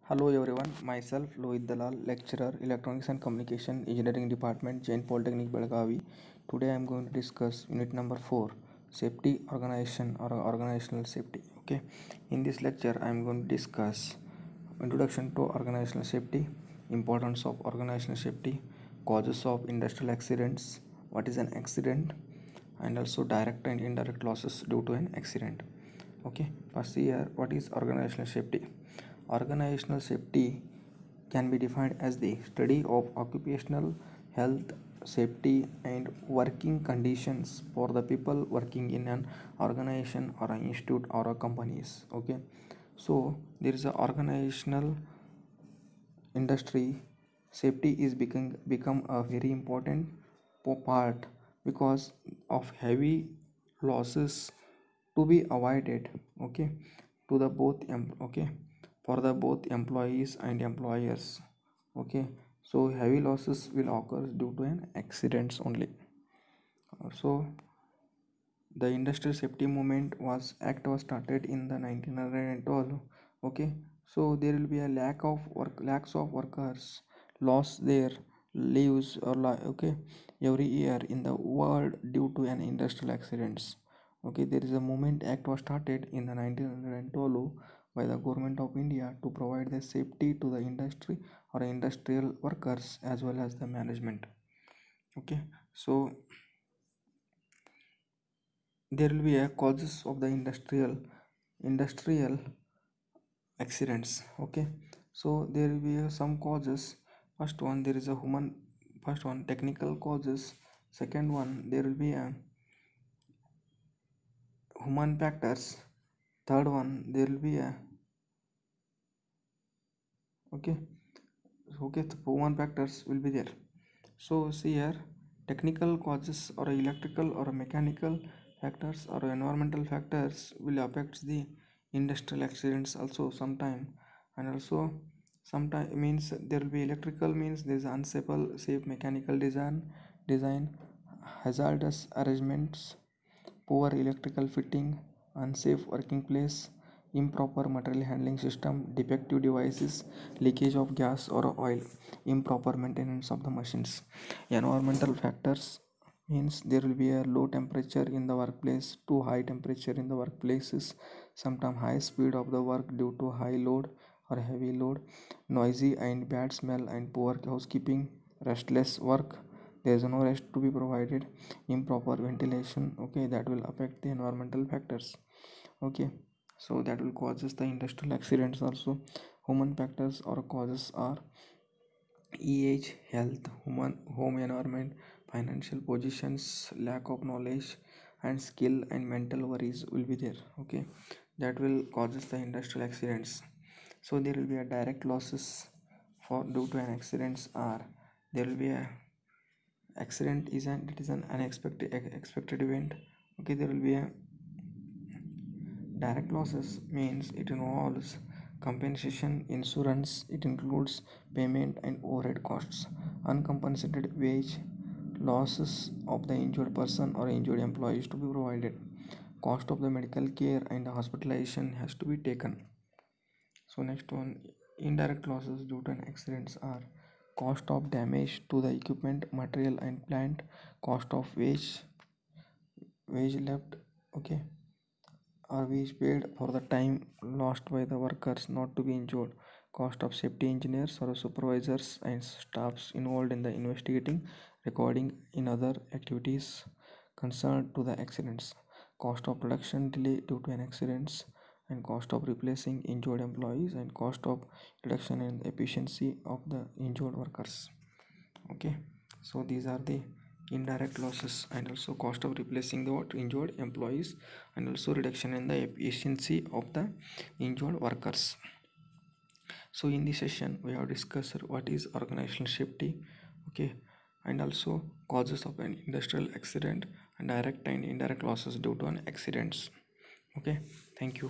Hello everyone, myself Lohit Dalal, lecturer, Electronics and Communication Engineering Department, Jain Polytechnic, Belagavi. Today I am going to discuss unit number 4, safety organization or organizational safety. Okay, in this lecture I am going to discuss introduction to organizational safety, importance of organizational safety, causes of industrial accidents, what is an accident, and also direct and indirect losses due to an accident. Okay, first here, what is organizational safety? Organizational safety can be defined as the study of occupational health, safety, and working conditions for the people working in an organization or an institute or a companies. Okay, so there is a organizational industry safety is become a very important part because of heavy losses to be avoided. Okay, to the okay, for the both employees and employers. Okay, so heavy losses will occur due to an accidents only. So the industrial safety movement was started in the 1912. Okay, so there will be a lacks of workers lost their lives okay, every year in the world due to an industrial accidents. Okay, there is a movement act was started in the 1912 by the government of India to provide the safety to the industry or industrial workers as well as the management. Okay, so there will be a causes of the industrial accidents. Okay, so there will be some causes. First one, there is a human. First one, technical causes. Second one, there will be a human factors. Third one, there will be a okay. Okay, the human factors will be there. So see here, technical causes or electrical or mechanical factors or environmental factors will affect the industrial accidents also sometime. And also sometime means there will be electrical means there is unsafe safe mechanical design, hazardous arrangements, poor electrical fitting, unsafe working place, improper material handling system, defective devices, leakage of gas or oil, improper maintenance of the machines. Environmental factors means there will be a low temperature in the workplace, too high temperature in the workplaces, sometimes high speed of the work due to high load or heavy load, noisy and bad smell and poor housekeeping, restless work, there is no rest to be provided, improper ventilation. Okay, that will affect the environmental factors. Okay, so that will causes the industrial accidents also. Human factors or causes are age, health, human home environment, financial positions, lack of knowledge and skill and mental worries will be there. Okay, that will causes the industrial accidents. So there will be a direct losses for due to an accidents are there will be a accident is an unexpected expected event. Okay, there will be a direct losses means it involves compensation, insurance, it includes payment and overhead costs, uncompensated wage losses of the injured person or injured employees to be provided, cost of the medical care and the hospitalization has to be taken. So next one, indirect losses due to an accidents are cost of damage to the equipment, material and plant, cost of wage left, okay, or wage paid for the time lost by the workers not to be injured, cost of safety engineers or supervisors and staffs involved in the investigating, recording in other activities concerned to the accidents, cost of production delay due to an accidents, and cost of replacing injured employees and cost of reduction in the efficiency of the injured workers. Okay, so these are the indirect losses and also cost of replacing the injured employees and also reduction in the efficiency of the injured workers. So in this session we have discussed what is organizational safety, okay, and also causes of an industrial accident and direct and indirect losses due to an accidents. Okay, thank you.